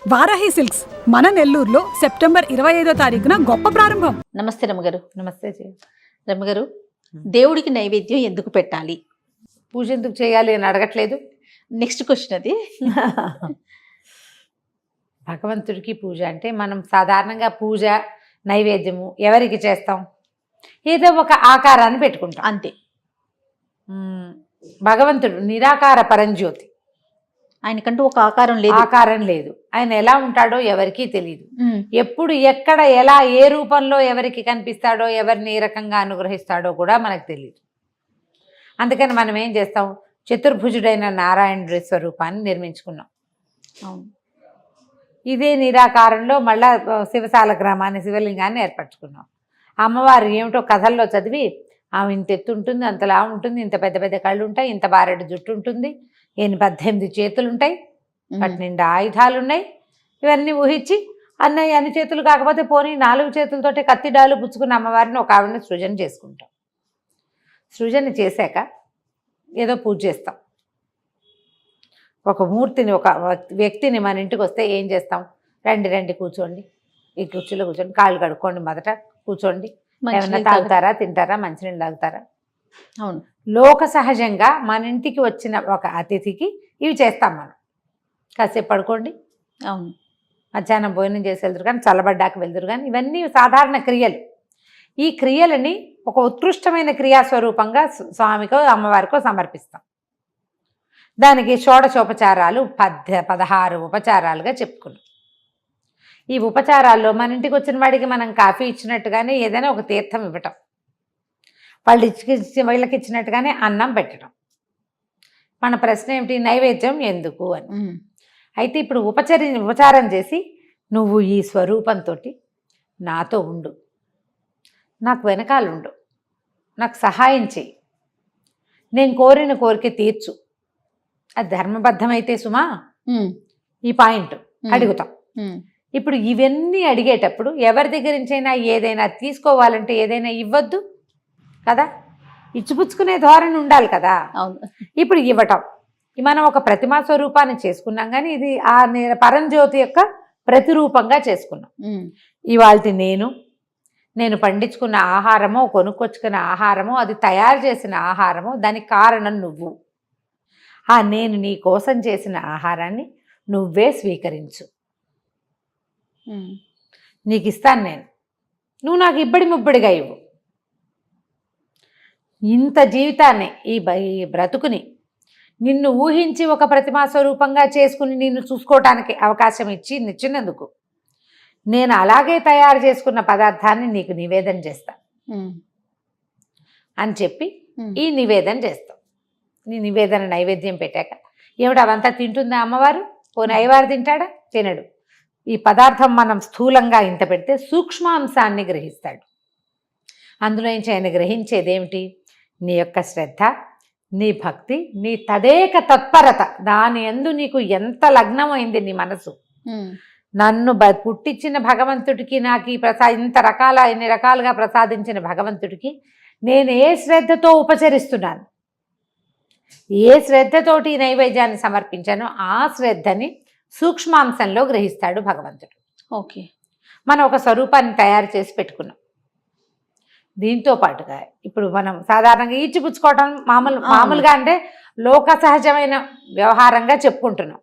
Varahi silks మన నెల్లూరులో September 25వ తారీఖున గొప్ప ప్రారంభం. నమస్తే రమ్మగారు. నమస్తే రమ్మగారు, దేవుడికి నైవేద్యం ఎందుకు పెట్టాలి? పూజ ఎందుకు చేయాలి అని అడగట్లేదు. నెక్స్ట్ క్వశ్చన్ అది. భగవంతుడికి పూజ అంటే మనం సాధారణంగా పూజ నైవేద్యము ఎవరికి చేస్తాం? ఏదో ఒక ఆకారాన్ని పెట్టుకుంటాం అంతే. భగవంతుడు నిరాకార పరంజ్యోతి, ఆయనకంటూ ఒక ఆకారం లేదు. ఆకారం లేదు. ఆయన ఎలా ఉంటాడో ఎవరికీ తెలియదు. ఎప్పుడు ఎక్కడ ఎలా ఏ రూపంలో ఎవరికి కనిపిస్తాడో ఎవరిని ఏ రకంగా అనుగ్రహిస్తాడో కూడా మనకు తెలియదు. అందుకని మనం ఏం చేస్తాం? చతుర్భుజుడైన నారాయణుడి స్వరూపాన్ని నిర్మించుకున్నాం. అవును. ఇదే నిరాకారంలో మళ్ళా శివసాల గ్రామాన్ని శివలింగాన్ని ఏర్పరచుకున్నాం. అమ్మవారు ఏమిటో కథల్లో చదివి ఆమె ఇంత ఎత్తు ఉంటుంది, అంతలా ఉంటుంది, ఇంత పెద్ద పెద్ద కళ్ళు ఉంటాయి, ఇంత బారెడు జుట్టు ఉంటుంది, 18 చేతులు ఉంటాయి, వాటి నిండా ఆయుధాలు ఉన్నాయి. ఇవన్నీ ఊహించి అన్ని చేతులు కాకపోతే పోనీ 4 చేతులతోటి కత్తిడాలు పుచ్చుకున్న అమ్మవారిని ఒక ఆవిడని సృజన చేసుకుంటాం. సృజన చేశాక ఏదో పూజ చేస్తాం. ఒక మూర్తిని, ఒక వ్యక్తిని మన ఇంటికి వస్తే ఏం చేస్తాం? రండి కూర్చోండి, ఈ కుర్చీలో కూర్చోండి, కాళ్ళు కడుక్కోండి, మొదట కూర్చోండి, ఏమన్నా తాగుతారా, తింటారా, మంచినీళ్ళు తాగుతారా? అవును. లోక సహజంగా మన ఇంటికి వచ్చిన ఒక అతిథికి ఇవి చేస్తాం మనం. కాసేపు పడుకోండి, అవును, మధ్యాహ్నం భోజనం చేసి వెళ్తారు కానీ చల్లబడ్డాక వెళ్తారు కానీ, ఇవన్నీ సాధారణ క్రియలు. ఈ క్రియలని ఒక ఉత్కృష్టమైన క్రియాస్వరూపంగా స్వామికో అమ్మవారికో సమర్పిస్తాం. దానికి షోడశోపచారాలు 16 ఉపచారాలుగా చెప్పుకున్నాం. ఈ ఉపచారాల్లో మన ఇంటికి వచ్చిన వాడికి మనం కాఫీ ఇచ్చినట్టుగానే ఏదైనా ఒక తీర్థం ఇవ్వటం, వీళ్ళకి ఇచ్చినట్టుగానే అన్నం పెట్టడం. మన ప్రశ్న ఏమిటి? నైవేద్యం ఎందుకు అని. అయితే ఇప్పుడు ఉపచారం చేసి నువ్వు ఈ స్వరూపంతో నాతో ఉండు, నాకు వెనకాలండు, నాకు సహాయం చెయ్యి, నేను కోరిన కోరిక తీర్చు. అది ధర్మబద్ధమైతే సుమా ఈ పాయింట్ అడుగుతాం. ఇప్పుడు ఇవన్నీ అడిగేటప్పుడు ఎవరి దగ్గర నుంచైనా ఏదైనా తీసుకోవాలంటే ఏదైనా ఇవ్వద్దు కదా, ఇచ్చిపుచ్చుకునే ధోరణి ఉండాలి కదా. అవును. ఇప్పుడు ఇవ్వటం, మనం ఒక ప్రతిమా స్వరూపాన్ని చేసుకున్నాం కానీ ఇది ఆ పరంజ్యోతి యొక్క ప్రతిరూపంగా చేసుకున్నాం. ఇవాళ నేను పండించుకున్న ఆహారమో, కొనుక్కొచ్చుకున్న ఆహారమో, అది తయారు చేసిన ఆహారమో, దానికి కారణం నువ్వు. నేను నీ కోసం చేసిన ఆహారాన్ని నువ్వే స్వీకరించు, నీకు ఇస్తాను నేను, నువ్వు నాకు ఇబ్బడి ముబ్బడిగా ఇవ్వు. ఇంత జీవితాన్ని ఈ బ్రతుకుని నిన్ను ఊహించి ఒక ప్రతిమా స్వరూపంగా చేసుకుని నిన్ను చూసుకోవటానికి అవకాశం ఇచ్చినందుకు నేను అలాగే తయారు చేసుకున్న పదార్థాన్ని నీకు నివేదన చేస్తా అని చెప్పి ఈ నివేదన చేస్తాం. నీ నివేదన నైవేద్యం పెట్టాక ఏమిటి అవంతా తింటుందా అమ్మవారు? పోనీ అయ్యవారు తింటాడా? తినడు. ఈ పదార్థం మనం స్థూలంగా ఇంత పెడితే సూక్ష్మాంశాన్ని గ్రహిస్తాడు. అందులో నుంచి ఆయన గ్రహించేదేమిటి? నీ యొక్క శ్రద్ధ, నీ భక్తి, నీ తదేక తత్పరత, దాని యందు నీకు ఎంత లగ్నమైంది నీ మనసు. నన్ను పుట్టించిన భగవంతుడికి, నాకు ఈ ఇన్ని రకాలుగా ప్రసాదించిన భగవంతుడికి నేను ఏ శ్రద్ధతో ఉపచరిస్తున్నాను, ఏ శ్రద్ధతోటి నైవేద్యాన్ని సమర్పించానో ఆ శ్రద్ధని సూక్ష్మాంశంలో గ్రహిస్తాడు భగవంతుడు. ఓకే. మనం ఒక స్వరూపాన్ని తయారు చేసి పెట్టుకున్నాం. దీంతో పాటుగా ఇప్పుడు మనం సాధారణంగా ఈచిపుచ్చుకోవటం మామూలుగా అంటే లోక సహజమైన వ్యవహారంగా చెప్పుకుంటున్నాం.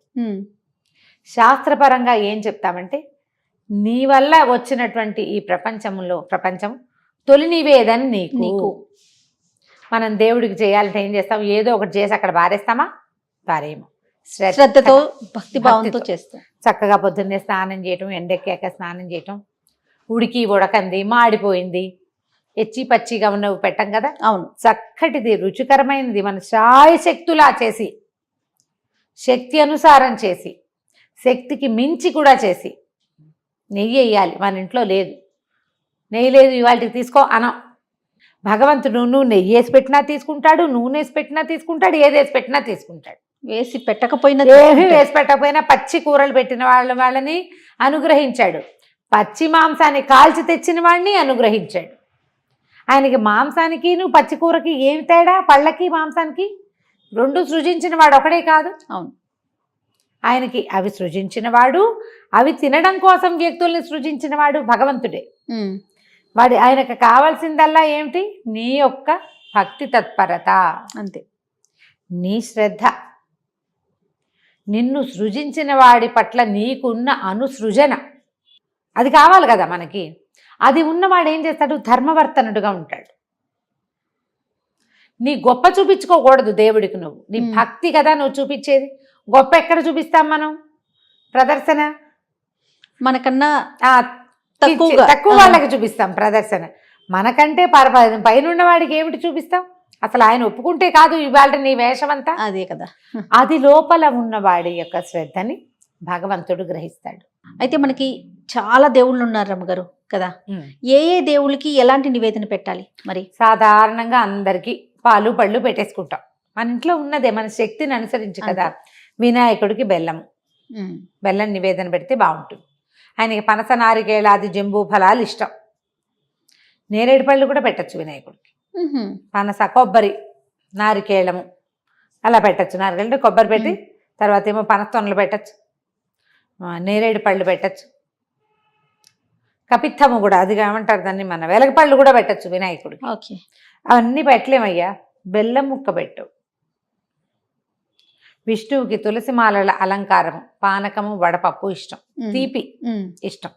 శాస్త్రపరంగా ఏం చెప్తామంటే, నీ వల్ల వచ్చినటువంటి ఈ ప్రపంచం తొలి నివేదన నీకు. మనం దేవుడికి చేయాలంటే ఏం చేస్తాం? ఏదో ఒకటి చేసి అక్కడ పారేస్తామా? పారేయము. శ్రద్ధతో, భక్తిభావంతో చేస్తాం. చక్కగా పొద్దున్నే స్నానం చేయటం, ఎండెక్కాక స్నానం చేయటం, ఉడకంది, మాడిపోయింది, ఎచ్చి పచ్చిగా ఉన్నవి పెట్టం కదా. అవును. చక్కటిది, రుచికరమైనది మన శాయశక్తులా చేసి, శక్తి అనుసారం చేసి, శక్తికి మించి కూడా చేసి నెయ్యి వేయాలి. మన ఇంట్లో లేదు, నెయ్యి లేదు ఇవాళకి తీసుకో అనం. భగవంతుడు నువ్వు నెయ్యి వేసి పెట్టినా తీసుకుంటాడు, నూనె వేసి పెట్టినా తీసుకుంటాడు, ఏది వేసి పెట్టినా తీసుకుంటాడు. వేసి పెట్టకపోయినా, ఏమీ వేసి పెట్టకపోయినా పచ్చి కూరలు పెట్టిన వాళ్ళని అనుగ్రహించాడు, పచ్చి మాంసాన్ని కాల్చి తెచ్చిన వాడిని అనుగ్రహించాడు. ఆయనకి మాంసానికి నువ్వు పచ్చి కూరకి ఏమి తేడా? పళ్ళకి మాంసానికి రెండు సృజించిన వాడు ఒకడే కాదు. అవును. ఆయనకి అవి సృజించినవాడు, అవి తినడం కోసం వ్యక్తుల్ని సృజించినవాడు భగవంతుడే. ఆయనకు కావాల్సిందల్లా ఏమిటి? నీ యొక్క భక్తి తత్పరత, అంతే. నీ శ్రద్ధ, నిన్ను సృజించిన వాడి పట్ల నీకున్న అనుసృజన, అది కావాలి కదా మనకి. అది ఉన్నవాడు ఏం చేస్తాడు? ధర్మవర్తనుడుగా ఉంటాడు. నీ గొప్ప చూపించుకోకూడదు దేవుడికి, నువ్వు నీ భక్తి కదా నువ్వు చూపించేది. గొప్ప ఎక్కడ చూపిస్తాం మనం? ప్రదర్శన మనకన్నా తక్కువ వాళ్ళకి చూపిస్తాం ప్రదర్శన. మనకంటే పైన వాడికి ఏమిటి చూపిస్తాం? అసలు ఆయన ఒప్పుకుంటే కాదు ఇవాళ నీ వేషం అంతా. అదే కదా. అది లోపల ఉన్నవాడి యొక్క శ్రద్ధని భగవంతుడు గ్రహిస్తాడు. అయితే మనకి చాలా దేవుళ్ళు ఉన్నారు రమ్మగారు కదా. ఏ ఏ దేవుళ్ళకి ఎలాంటి నివేదన పెట్టాలి మరి? సాధారణంగా అందరికీ పాలు పళ్ళు పెట్టేసుకుంటాం. మన ఇంట్లో ఉన్నదే, మన శక్తిని అనుసరించి కదా. వినాయకుడికి బెల్లం నివేదన పెడితే బాగుంటుంది. ఆయనకి పనస, నారికేళాది జంబూ ఫలాలు ఇష్టం. నేరేడు పళ్ళు కూడా పెట్టచ్చు వినాయకుడికి. పనస, కొబ్బరి, నారికేళము అలా పెట్టచ్చు. నారికేళ కొబ్బరి పెట్టి తర్వాత ఏమో పనస తొనలు పెట్టచ్చు, నేరేడు పళ్ళు పెట్టచ్చు, కపిత్తము కూడా, అది ఏమంటారు దాన్ని, మన వెలగపళ్ళు కూడా పెట్టచ్చు వినాయకుడికి. అవన్నీ పెట్టలేమయ్యా, బెల్లం ముక్క పెట్టు. విష్ణువుకి తులసిమాలల అలంకారము, పానకము, వడపప్పు ఇష్టం, తీపి ఇష్టం.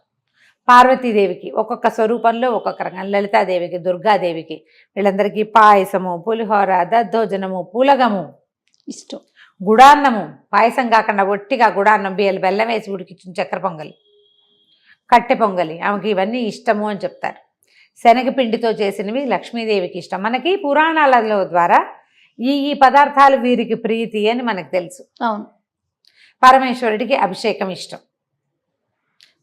పార్వతీదేవికి ఒక్కొక్క స్వరూపంలో ఒక్కొక్క రకం, లలితాదేవికి, దుర్గాదేవికి, వీళ్ళందరికీ పాయసము, పులిహోర, దద్దోజనము, పులగము ఇష్టం. గుడాన్నము, పాయసం కాకుండా ఒట్టిగా గుడాన్నం, బెల్లం వేసి ఉడికించిన చక్కెర పొంగలి, కట్టె పొంగలి, ఆమెకి ఇవన్నీ ఇష్టము అని చెప్తారు. శనగపిండితో చేసినవి లక్ష్మీదేవికి ఇష్టం. మనకి పురాణాలలో ద్వారా ఈ పదార్థాలు వీరికి ప్రీతి అని మనకు తెలుసు. అవును. పరమేశ్వరుడికి అభిషేకం ఇష్టం,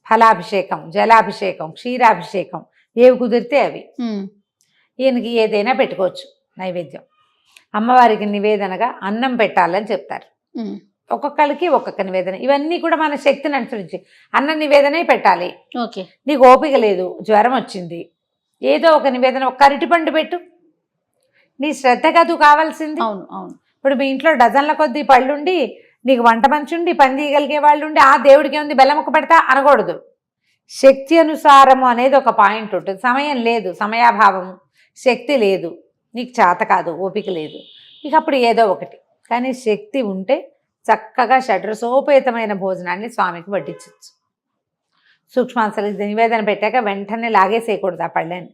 ఫలాభిషేకం, జలాభిషేకం, క్షీరాభిషేకం, ఏవి కుదిరితే అవి. ఈయనకి ఏదైనా పెట్టుకోవచ్చు నైవేద్యం. అమ్మవారికి నివేదనగా అన్నం పెట్టాలని చెప్తారు. ఒక్కొక్కరికి ఒక్కొక్క నివేదన. ఇవన్నీ కూడా మన శక్తిని అనుసరించి అన్న నివేదనే పెట్టాలి. ఓకే. నీకు ఓపిక లేదు, జ్వరం వచ్చింది, ఏదో ఒక నివేదన, ఒక అరటిపండు పెట్టు. నీ శ్రద్ధ కాదు కావాల్సింది. అవును అవును. ఇప్పుడు మీ ఇంట్లో డజన్ల కొద్దీ పళ్ళుండి, నీకు వంట మంచి ఉండి, పని తీయగలిగే వాళ్ళు ఉండి, ఆ దేవుడికి ఏముంది బెల్లం ముక్క పెడతా అనకూడదు. శక్తి అనుసారము అనేది ఒక పాయింట్ ఉంటుంది. సమయం లేదు, సమయాభావము, శక్తి లేదు, నీకు చేత కాదు, ఓపిక లేదు, ఇక అప్పుడు ఏదో ఒకటి. కానీ శక్తి ఉంటే చక్కగా షడ్రసోపేతమైన భోజనాన్ని స్వామికి వడ్డించవచ్చు. సూక్ష్మాంశాలకు నివేదన పెట్టాక వెంటనే లాగేసేయకూడదు ఆ పళ్ళని.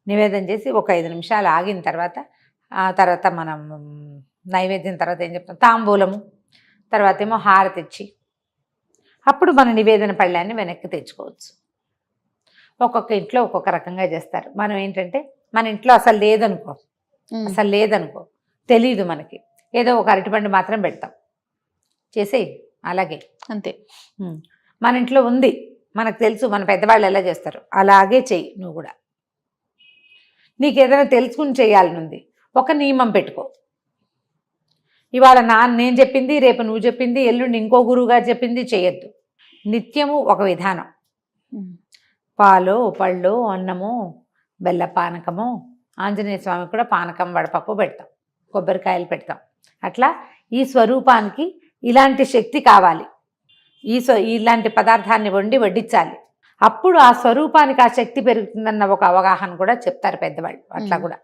నివేదన చేసి ఒక 5 నిమిషాలు ఆగిన తర్వాత, ఆ తర్వాత మనం నైవేద్యం తర్వాత ఏం చెప్తాం, తాంబూలము, తర్వాత ఏమో హారతి ఇచ్చి అప్పుడు మన నివేదన పళ్ళాన్ని వెనక్కి తెచ్చుకోవచ్చు. ఒక్కొక్క ఇంట్లో ఒక్కొక్క రకంగా చేస్తారు. మనం ఏంటంటే మన ఇంట్లో అసలు లేదనుకో, తెలీదు మనకి, ఏదో ఒక అరటిపండు మాత్రం పెడతాం, చేసేయి అలాగే, అంతే. మన ఇంట్లో ఉంది, మనకు తెలుసు మన పెద్దవాళ్ళు ఎలా చేస్తారు, అలాగే చెయ్యి నువ్వు కూడా. నీకు ఏదైనా తెలుసుకుని చేయాలనుంది, ఒక నియమం పెట్టుకో. ఇవాళ నేను చెప్పింది, రేపు నువ్వు చెప్పింది, ఎల్లుండి ఇంకో గురువు గారు చెప్పింది చేయొద్దు. నిత్యము ఒక విధానం. పాలు, పళ్ళు, అన్నము, బెల్ల పానకము, ఆంజనేయ స్వామికి కూడా పానకం, వడపప్పు పెడతాం, కొబ్బరికాయలు పెడతాం. అట్లా ఈ స్వరూపానికి ఇలాంటి శక్తి కావాలి, ఇలాంటి పదార్థాన్ని వడ్డించాలి. అప్పుడు ఆ స్వరూపానికి ఆ శక్తి పెరుగుతుందన్న ఒక అవగాహన కూడా చెప్తారు పెద్దవాళ్ళు. అట్లా కూడా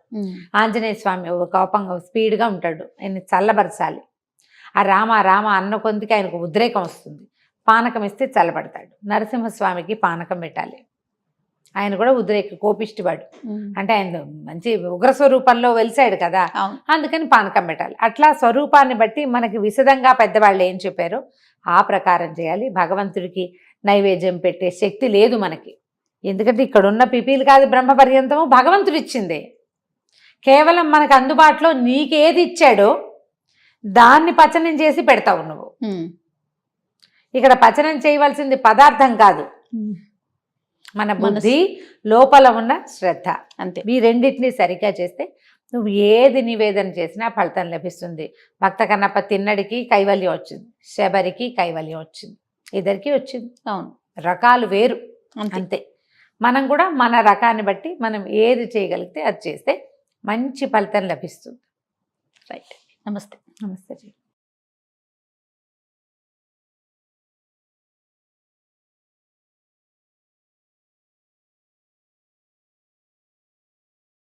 ఆంజనేయ స్వామి కోపంగా స్పీడ్గా ఉంటాడు, ఆయన చల్లబరచాలి. ఆ రామ అన్న కొందికి ఆయనకు ఉద్రేకం వస్తుంది, పానకం ఇస్తే చల్లబడతాడు. నరసింహస్వామికి పానకం పెట్టాలి, ఆయన కూడా కోపిష్టివాడు, అంటే ఆయన మంచి ఉగ్ర స్వరూపంలో వెలిసాడు కదా, అందుకని పానకం పెట్టాలి. అట్లా స్వరూపాన్ని బట్టి మనకి విశదంగా పెద్దవాళ్ళు ఏం చెప్పారో ఆ ప్రకారం చేయాలి. భగవంతుడికి నైవేద్యం పెట్టే శక్తి లేదు మనకి, ఎందుకంటే ఇక్కడున్న పిపీలు కాదు బ్రహ్మ పర్యంతము భగవంతుడు ఇచ్చిందే. కేవలం మనకు అందుబాటులో నీకేది ఇచ్చాడో దాన్ని పచనం చేసి పెడతావు నువ్వు. ఇక్కడ పచనం చేయవలసింది పదార్థం కాదు, మన బుద్ధి, లోపల ఉన్న శ్రద్ధ, అంతే. ఈ రెండింటినీ సరిగ్గా చేస్తే నువ్వు ఏది నివేదన చేసినా ఫలితం లభిస్తుంది. భక్త కన్నప్ప తిన్నడికి కైవల్యం వచ్చింది, శబరికి కైవల్యం వచ్చింది, ఇద్దరికి వచ్చింది. అవును, రకాలు వేరు, అంతే. మనం కూడా మన రకాన్ని బట్టి మనం ఏది చేయగలిగితే అది చేస్తే మంచి ఫలితం లభిస్తుంది. రైట్. నమస్తే.